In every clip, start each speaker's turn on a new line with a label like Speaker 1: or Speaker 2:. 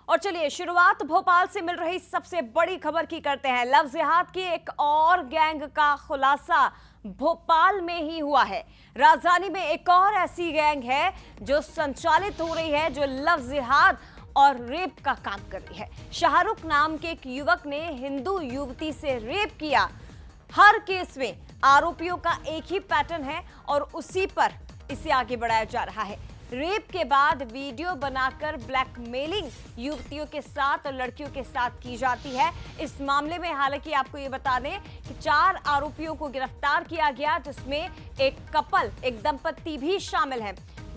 Speaker 1: और चलिए शुरुआत भोपाल से मिल रही सबसे बड़ी खबर की करते हैं। लव जिहाद की एक और गैंग का खुलासा भोपाल में ही हुआ है। राजधानी में एक और ऐसी गैंग है जो संचालित हो रही है, जो लव जिहाद और रेप का काम कर रही है। शाहरुख नाम के एक युवक ने हिंदू युवती से रेप किया। हर केस में आरोपियों का एक ही पैटर्न है और उसी पर इसे आगे बढ़ाया जा रहा है। रेप के बाद वीडियो बनाकर ब्लैकमेलिंग युवतियों के साथ और लड़कियों के साथ की जाती है। इस मामले में हालांकि आपको ये बता दें कि 4 आरोपियों को गिरफ्तार किया गया, जिसमें एक दंपत्ति भी शामिल है।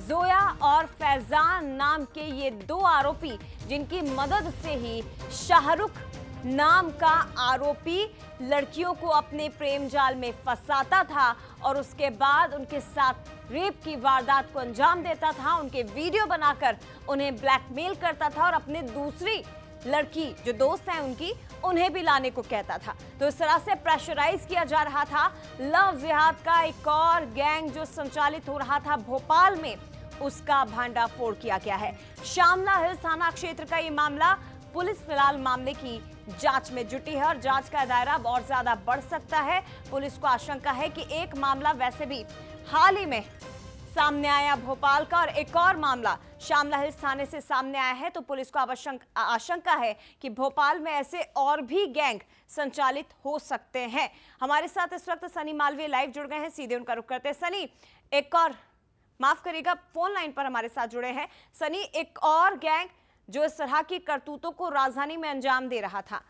Speaker 1: जोया और फैजान नाम के ये 2 आरोपी, जिनकी मदद से ही शाहरुख नाम का आरोपी लड़कियों को अपने प्रेम जाल में फंसाता था और उसके बाद उनके साथ रेप की वारदात को अंजाम देता था। उनके वीडियो बनाकर उन्हें ब्लैकमेल करता था और अपने दूसरी लड़की जो दोस्त है उनकी, उन्हें भी लाने को कहता था। तो इस तरह से प्रेशराइज किया जा रहा था। लव जिहाद का एक और गैंग जो संचालित हो रहा था भोपाल में, उसका भांडाफोड़ किया गया है। श्यामला हिल्स थाना क्षेत्र का ये मामला। पुलिस फिलहाल मामले की जांच में जुटी है और जांच का दायरा और ज्यादा बढ़ सकता है। पुलिस को आशंका है कि एक मामला वैसे भी हाल ही में सामने आया भोपाल का और एक और मामला श्यामला हिल्स थाने से सामने आया है। तो पुलिस को आशंका है कि भोपाल में ऐसे और भी गैंग संचालित हो सकते हैं। हमारे साथ इस वक्त सनी मालवीय लाइव जुड़ गए हैं, सीधे उनका रुख करते हैं। सनी, एक और माफ करिएगा, फोन लाइन पर हमारे साथ जुड़े हैं। सनी, एक और गैंग जो इस तरह की करतूतों को राजधानी में अंजाम दे रहा था।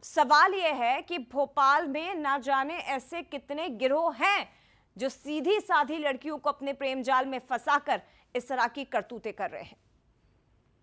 Speaker 1: सवाल यह है कि भोपाल में ना जाने ऐसे कितने गिरोह हैं जो सीधी साधी लड़कियों को अपने प्रेम जाल में फंसाकर इस तरह की करतूतें कर रहे हैं।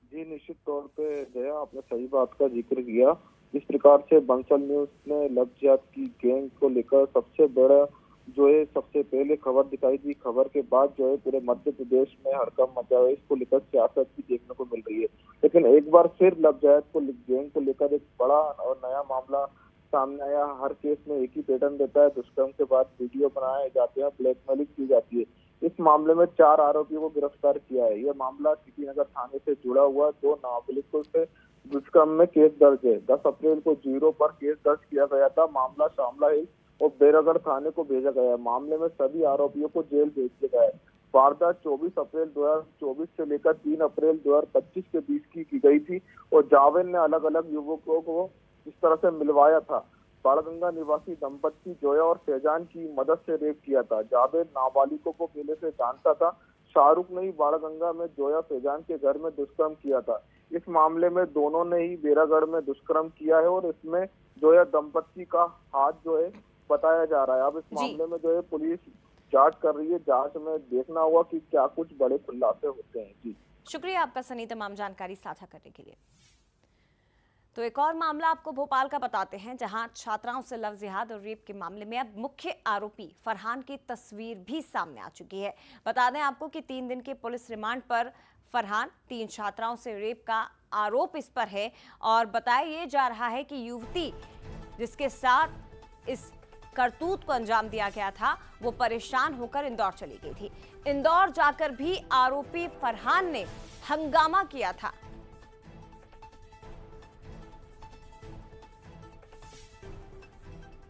Speaker 2: जी, निश्चित तौर पे दया, आपने सही बात का जिक्र किया। इस प्रकार से बंसल न्यूज ने लव जिहाद की गैंग को लेकर सबसे बड़ा जो है सबसे पहले खबर दिखाई दी। खबर के बाद जो है पूरे मध्य प्रदेश में हड़कंप मचा है। इसको लेकर सियासत भी देखने को मिल रही है। लेकिन एक बार फिर लव जिहाद को गैंग को लेकर एक बड़ा और नया मामला सामने आया। हर केस में एक ही पैटर्न रहता है। दुष्कर्म के बाद वीडियो बनाए जाते हैं, ब्लैकमेलिंग की जाती है। इस मामले में 4 आरोपियों को गिरफ्तार किया है। यह मामला टीटी नगर थाने से जुड़ा हुआ 2 नाबालिगों से दुष्कर्म में केस दर्ज है। 10 अप्रैल को 0 पर केस दर्ज किया गया था। मामला शामला हिल्स और बैरागढ़ थाने को भेजा गया है। मामले में सभी आरोपियों को जेल भेज दिया गया है। वारदात 24 अप्रैल 2024 से लेकर 3 अप्रैल 2025 के बीच की गई थी और जावेद ने अलग अलग युवकों को इस तरह से मिलवाया था। बाड़गंगा निवासी दंपत्ति जोया और फैजान की मदद से रेप किया था। जावेद नाबालिगों को पहले से जानता था। शाहरुख ने ही बाड़गंगा में जोया फैजान के घर में दुष्कर्म किया था। इस मामले में दोनों ने ही बैरागढ़ में दुष्कर्म किया है और इसमें जोया दंपत्ति का हाथ जो है बताया जा रहा है। अब इस मामले में जो है पुलिस जांच कर रही है। जांच में देखना होगा कि क्या कुछ बड़े खुलासे होते हैं। जी,
Speaker 1: शुक्रिया आपका सनी, तमाम जानकारी साझा करने के लिए। तो एक और मामला आपको भोपाल का बताते हैं, जहां छात्राओं से लव जिहाद और रेप के मामले में अब मुख्य आरोपी फरहान की तस्वीर भी सामने आ चुकी है। बता दें आपको कि 3 दिन के पुलिस रिमांड पर फरहान 3 छात्राओं से रेप का आरोप इस पर है और बताया ये जा रहा है कि युवती जिसके साथ इस करतूत को अंजाम दिया गया था, वो परेशान होकर इंदौर चली गई थी। इंदौर जाकर भी आरोपी फरहान ने हंगामा किया था।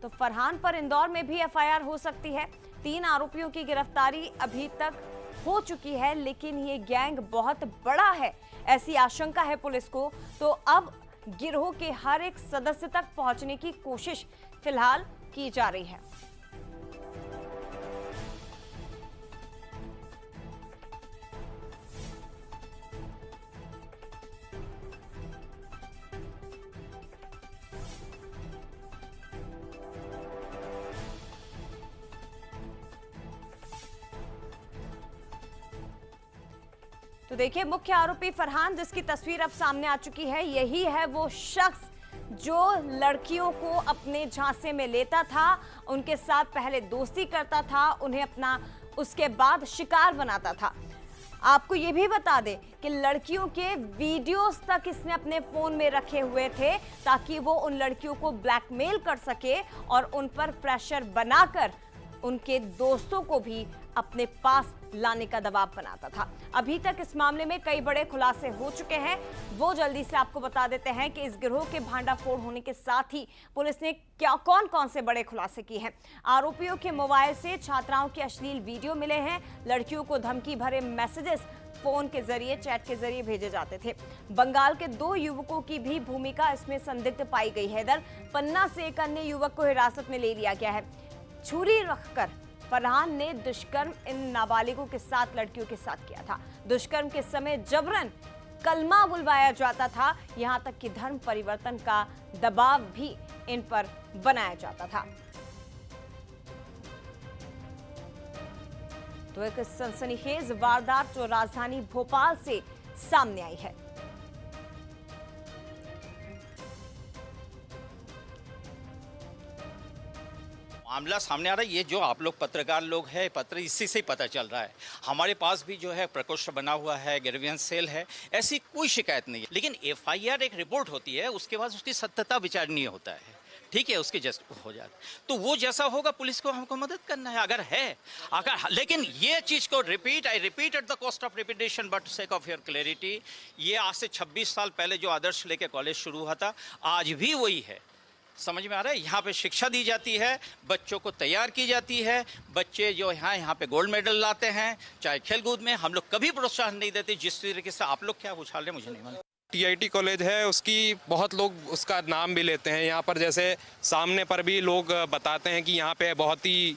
Speaker 1: तो फरहान पर इंदौर में भी एफआईआर हो सकती है। 3 आरोपियों की गिरफ्तारी अभी तक हो चुकी है, लेकिन ये गैंग बहुत बड़ा है, ऐसी आशंका है पुलिस को। तो अब गिरोह के हर एक सदस्य तक पहुंचने की कोशिश फिलहाल की जा रही है। तो देखिए, मुख्य आरोपी फरहान, जिसकी तस्वीर अब सामने आ चुकी है, यही है वो शख्स जो लड़कियों को अपने झांसे में लेता था, उनके साथ पहले दोस्ती करता था, उन्हें अपना उसके बाद शिकार बनाता था। आपको ये भी बता दें कि लड़कियों के वीडियोस तक इसने अपने फोन में रखे हुए थे ताकि वो उन लड़कियों को ब्लैकमेल कर सके और उन पर प्रेशर बनाकर उनके दोस्तों को भी अपने पास लाने का दबाव बनाता था। अभी तक इस मामले में कई बड़े खुलासे हो चुके हैं। वो जल्दी से आपको बता देते हैं कि इस गिरोह के भांडाफोड़ होने के साथ ही पुलिस ने कौन से बड़े खुलासे किए हैं। आरोपियों के मोबाइल से छात्राओं के अश्लील वीडियो मिले हैं। लड़कियों को धमकी भरे मैसेजेस फोन के जरिए, चैट के जरिए भेजे जाते थे। बंगाल के 2 युवकों की भी भूमिका इसमें संदिग्ध पाई गई है। इधर पन्ना से एक अन्य युवक को हिरासत में ले लिया गया है। छुरी रखकर फरहान ने दुष्कर्म इन नाबालिगों के साथ, लड़कियों के साथ किया था। दुष्कर्म के समय जबरन कलमा बुलवाया जाता था, यहां तक कि धर्म परिवर्तन का दबाव भी इन पर बनाया जाता था। तो एक सनसनीखेज वारदात जो राजधानी भोपाल से सामने आई है।
Speaker 3: मामला सामने आ रहा है। ये जो आप लोग पत्रकार लोग हैं, पत्र इसी से ही पता चल रहा है। हमारे पास भी जो है प्रकोष्ठ बना हुआ है, ग्रीवेंस सेल है, ऐसी कोई शिकायत नहीं है। लेकिन एफआईआर एक रिपोर्ट होती है, उसके बाद उसकी सत्यता विचारणीय होता है, ठीक है, उसकी जस्ट हो जाता। तो वो जैसा होगा पुलिस को हमको मदद करना है, अगर लेकिन ये चीज को I repeat at the cost of repetition but sake of your clarity, ये आज से 26 साल पहले जो आदर्श लेके कॉलेज शुरू हुआ था, आज भी वही है। समझ में आ रहा है? यहाँ पे शिक्षा दी जाती है, बच्चों को तैयार की जाती है। बच्चे जो यहाँ पे गोल्ड मेडल लाते हैं, चाहे खेलकूद में। हम लोग कभी प्रोत्साहन नहीं देते जिस तरीके से आप लोग क्या उछाल रहे, मुझे नहीं मालूम।
Speaker 4: TIT कॉलेज है, उसकी बहुत लोग उसका नाम भी लेते हैं। यहाँ पर जैसे सामने पर भी लोग बताते हैं कि यहाँ पे बहुत ही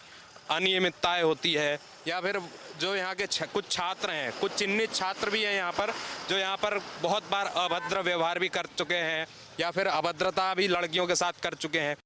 Speaker 4: अनियमितताएं होती है, या फिर जो यहाँ के कुछ छात्र हैं, कुछ चिन्हित छात्र भी हैं यहाँ पर, जो यहाँ पर बहुत बार अभद्र व्यवहार भी कर चुके हैं, या फिर अभद्रता भी लड़कियों के साथ कर चुके हैं।